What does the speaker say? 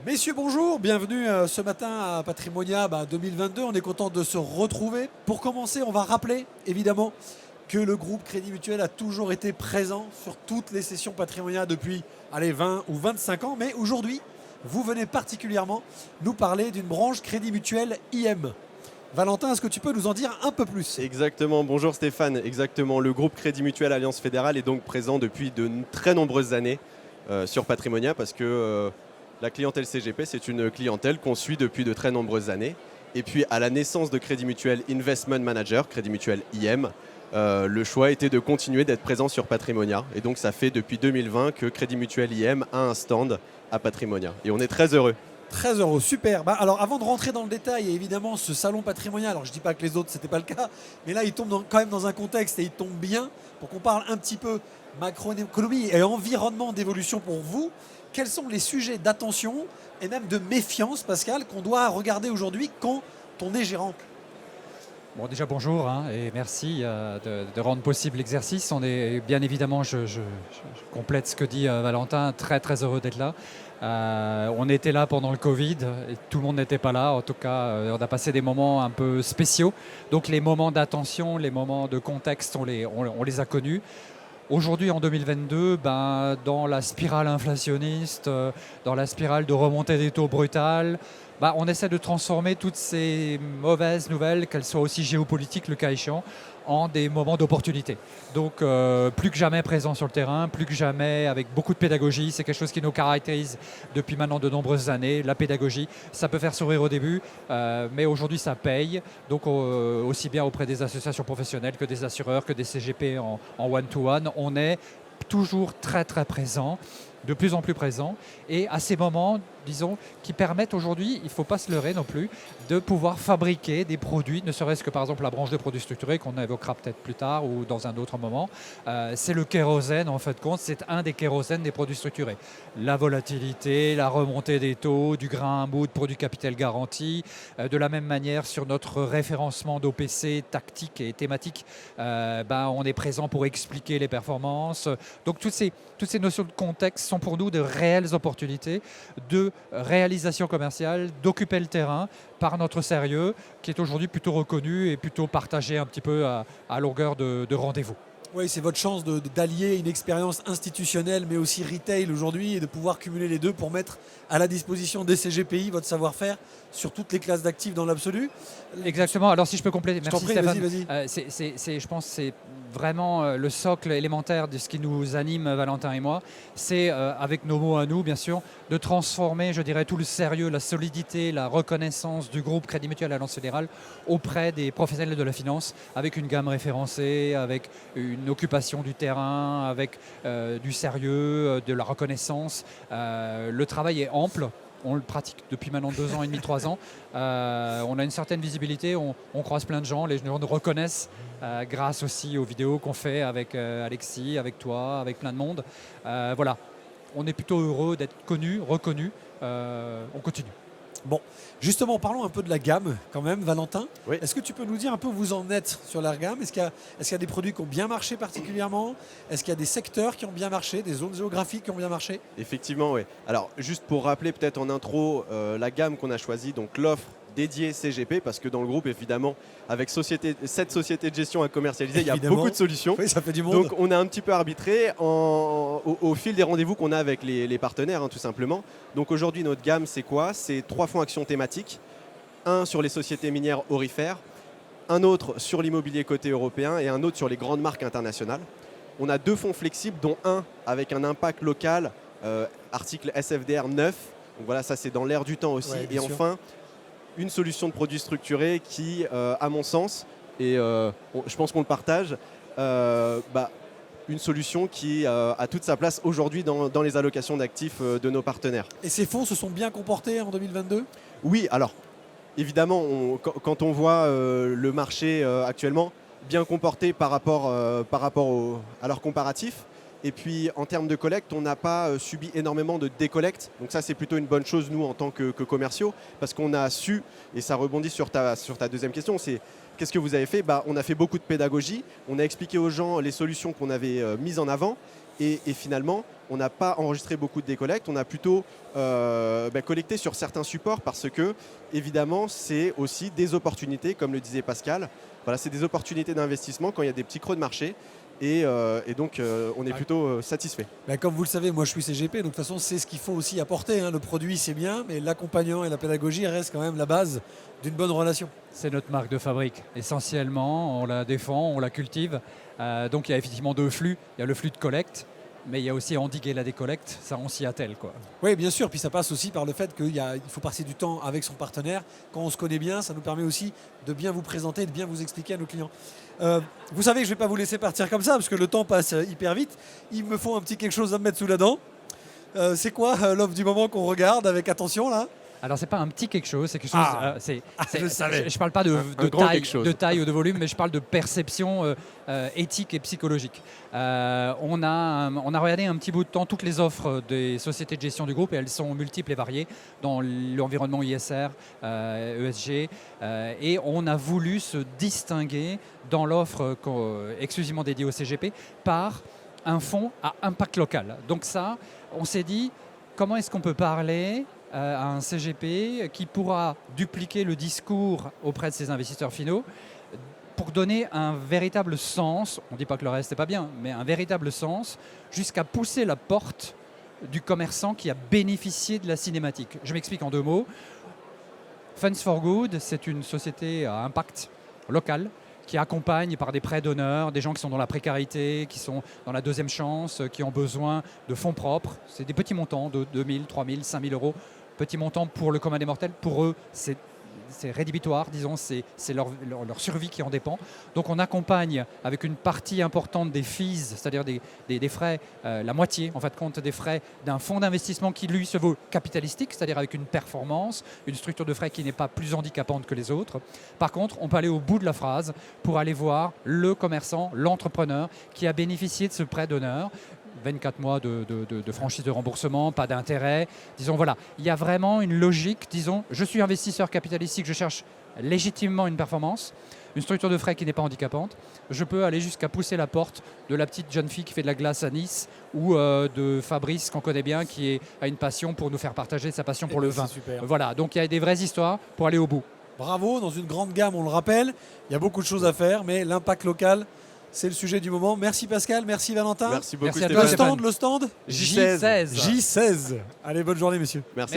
Messieurs, bonjour, bienvenue ce matin à Patrimonia 2022. On est content de se retrouver. Pour commencer, on va rappeler évidemment que le groupe Crédit Mutuel a toujours été présent sur toutes les sessions Patrimonia depuis 20 ou 25 ans. Mais aujourd'hui, vous venez particulièrement nous parler d'une branche Crédit Mutuel IM. Valentin, est-ce que tu peux nous en dire un peu plus? Exactement, bonjour Stéphane. Exactement, le groupe Crédit Mutuel Alliance Fédérale est donc présent depuis de très nombreuses années sur Patrimonia parce que la clientèle CGP, c'est une clientèle qu'on suit depuis de très nombreuses années. Et puis à la naissance de Crédit Mutuel Investment Manager, Crédit Mutuel IM, le choix était de continuer d'être présent sur Patrimonia. Et donc ça fait depuis 2020 que Crédit Mutuel IM a un stand à Patrimonia. Et on est très heureux. Très heureux, super. Alors avant de rentrer dans le détail, et évidemment ce salon patrimonial, alors je ne dis pas que les autres c'était pas le cas, mais là il tombe quand même dans un contexte et il tombe bien pour qu'on parle un petit peu macroéconomie et environnement d'évolution pour vous. Quels sont les sujets d'attention et même de méfiance, Pascal, qu'on doit regarder aujourd'hui quand on est gérant? Bon, déjà bonjour et merci de rendre possible l'exercice. On est bien évidemment, je complète ce que dit Valentin, très très heureux d'être là. On était là pendant le Covid et tout le monde n'était pas là. En tout cas, on a passé des moments un peu spéciaux. Donc les moments d'attention, les moments de contexte, on les a connus. Aujourd'hui, en 2022, dans la spirale inflationniste, dans la spirale de remontée des taux brutale, on essaie de transformer toutes ces mauvaises nouvelles, qu'elles soient aussi géopolitiques, le cas échéant, en des moments d'opportunité. Donc, plus que jamais présent sur le terrain, plus que jamais avec beaucoup de pédagogie. C'est quelque chose qui nous caractérise depuis maintenant de nombreuses années. La pédagogie, ça peut faire sourire au début, mais aujourd'hui, ça paye. Donc, aussi bien auprès des associations professionnelles que des assureurs, que des CGP en one-to-one, on est toujours très, très présent, de plus en plus présent, et à ces moments, disons, qui permettent aujourd'hui, il ne faut pas se leurrer non plus, de pouvoir fabriquer des produits, ne serait-ce que par exemple la branche de produits structurés qu'on évoquera peut-être plus tard ou dans un autre moment. C'est le kérosène, en fait, compte, c'est un des kérosènes des produits structurés. La volatilité, la remontée des taux, du grain à moudre pour du capital garanti, de la même manière sur notre référencement d'OPC tactique et thématique, on est présent pour expliquer les performances. Donc toutes ces notions de contexte sont pour nous de réelles opportunités de réalisation commerciale, d'occuper le terrain par notre sérieux, qui est aujourd'hui plutôt reconnu et plutôt partagé un petit peu à longueur de rendez-vous. Oui, c'est votre chance d'allier une expérience institutionnelle mais aussi retail aujourd'hui et de pouvoir cumuler les deux pour mettre à la disposition des CGPI votre savoir-faire sur toutes les classes d'actifs dans l'absolu. Exactement. Alors si je peux compléter, merci Stéphane. Vas-y. Je pense que c'est vraiment le socle élémentaire de ce qui nous anime, Valentin et moi. C'est, avec nos mots à nous, bien sûr, de transformer, je dirais, tout le sérieux, la solidité, la reconnaissance du groupe Crédit Mutuel Alliance Fédérale auprès des professionnels de la finance, avec une gamme référencée, avec une occupation du terrain, avec du sérieux, de la reconnaissance. Le travail est ample. On le pratique depuis maintenant 2 ans et demi, 3 ans. On a une certaine visibilité, on croise plein de gens, les gens nous reconnaissent grâce aussi aux vidéos qu'on fait avec Alexis, avec toi, avec plein de monde. Voilà, on est plutôt heureux d'être connus, reconnus. On continue. Bon, justement, parlons un peu de la gamme quand même, Valentin. Oui. Est-ce que tu peux nous dire un peu où vous en êtes sur la gamme? Est-ce qu'il y a des produits qui ont bien marché particulièrement? Est-ce qu'il y a des secteurs qui ont bien marché, des zones géographiques qui ont bien marché? Effectivement, oui. Alors, juste pour rappeler peut-être en intro la gamme qu'on a choisie, donc l'offre dédiée CGP, parce que dans le groupe, évidemment, avec cette société de gestion à commercialiser, il y a beaucoup de solutions. Oui, ça fait du monde. Donc, on a un petit peu arbitré au fil des rendez-vous qu'on a avec les partenaires, tout simplement. Donc, aujourd'hui, notre gamme, c'est quoi? C'est 3 fonds actions thématiques. Un sur les sociétés minières aurifères, un autre sur l'immobilier côté européen et un autre sur les grandes marques internationales. On a 2 fonds flexibles, dont un avec un impact local, article SFDR 9. Donc voilà, ça c'est dans l'air du temps aussi. Ouais, et enfin, une solution de produits structurés qui, à mon sens, et je pense qu'on le partage, une solution qui a toute sa place aujourd'hui dans les allocations d'actifs de nos partenaires. Et ces fonds se sont bien comportés en 2022? Oui, alors, évidemment, quand on voit le marché actuellement, bien comporté par rapport à leur comparatif. Et puis, en termes de collecte, on n'a pas subi énormément de décollecte. Donc ça, c'est plutôt une bonne chose, nous, en tant que commerciaux, parce qu'on a su, et ça rebondit sur ta deuxième question, c'est qu'est-ce que vous avez fait? On a fait beaucoup de pédagogie. On a expliqué aux gens les solutions qu'on avait mises en avant. Et finalement, on n'a pas enregistré beaucoup de décollectes, on a plutôt collecté sur certains supports parce que, évidemment, c'est aussi des opportunités, comme le disait Pascal. Voilà, c'est des opportunités d'investissement quand il y a des petits creux de marché. Et donc, on est plutôt satisfait. Bah, comme vous le savez, moi je suis CGP, donc de toute façon c'est ce qu'il faut aussi apporter. Hein. Le produit c'est bien, mais l'accompagnement et la pédagogie restent quand même la base d'une bonne relation. C'est notre marque de fabrique. Essentiellement, on la défend, on la cultive. Donc il y a effectivement deux flux. Il y a le flux de collecte, mais il y a aussi endiguer la décollecte. Ça, on s'y attelle, quoi. Oui, bien sûr. Puis ça passe aussi par le fait qu'il faut passer du temps avec son partenaire. Quand on se connaît bien, ça nous permet aussi de bien vous présenter, de bien vous expliquer à nos clients. Vous savez que je ne vais pas vous laisser partir comme ça, parce que le temps passe hyper vite. Il me faut un petit quelque chose à me mettre sous la dent. C'est quoi l'offre du moment qu'on regarde avec attention là ? Alors, c'est pas un petit quelque chose, c'est quelque chose. Je savais. Je parle pas de taille ou de volume, mais je parle de perception éthique et psychologique. On a regardé un petit bout de temps toutes les offres des sociétés de gestion du groupe et elles sont multiples et variées dans l'environnement ISR, ESG, et on a voulu se distinguer dans l'offre exclusivement dédiée au CGP par un fonds à impact local. Donc ça, on s'est dit, comment est-ce qu'on peut parler à un CGP qui pourra dupliquer le discours auprès de ses investisseurs finaux pour donner un véritable sens, on ne dit pas que le reste n'est pas bien, mais un véritable sens, jusqu'à pousser la porte du commerçant qui a bénéficié de la cinématique. Je m'explique en deux mots. Funds for Good, c'est une société à impact local qui accompagne par des prêts d'honneur des gens qui sont dans la précarité, qui sont dans la deuxième chance, qui ont besoin de fonds propres. C'est des petits montants de 2 000, 3 000, 5 000 euros. Petits montants pour le commun des mortels. Pour eux, c'est rédhibitoire, disons, c'est leur survie qui en dépend. Donc on accompagne avec une partie importante des fees, c'est-à-dire des frais, la moitié en fait compte des frais d'un fonds d'investissement qui lui se vaut capitalistique, c'est-à-dire avec une performance, une structure de frais qui n'est pas plus handicapante que les autres. Par contre, on peut aller au bout de la phrase pour aller voir le commerçant, l'entrepreneur qui a bénéficié de ce prêt d'honneur. 24 mois de franchise de remboursement, pas d'intérêt. Disons, voilà, il y a vraiment une logique. Disons, je suis investisseur capitalistique, je cherche légitimement une performance, une structure de frais qui n'est pas handicapante. Je peux aller jusqu'à pousser la porte de la petite jeune fille qui fait de la glace à Nice ou de Fabrice, qu'on connaît bien, qui a une passion pour nous faire partager sa passion pour le vin. Super. Voilà, donc il y a des vraies histoires pour aller au bout. Bravo, dans une grande gamme, on le rappelle. Il y a beaucoup de choses à faire, mais l'impact local, c'est le sujet du moment. Merci Pascal, merci Valentin. Merci beaucoup Merci à toi, Stéphane. Le stand J16. J16. Allez, bonne journée messieurs. Merci.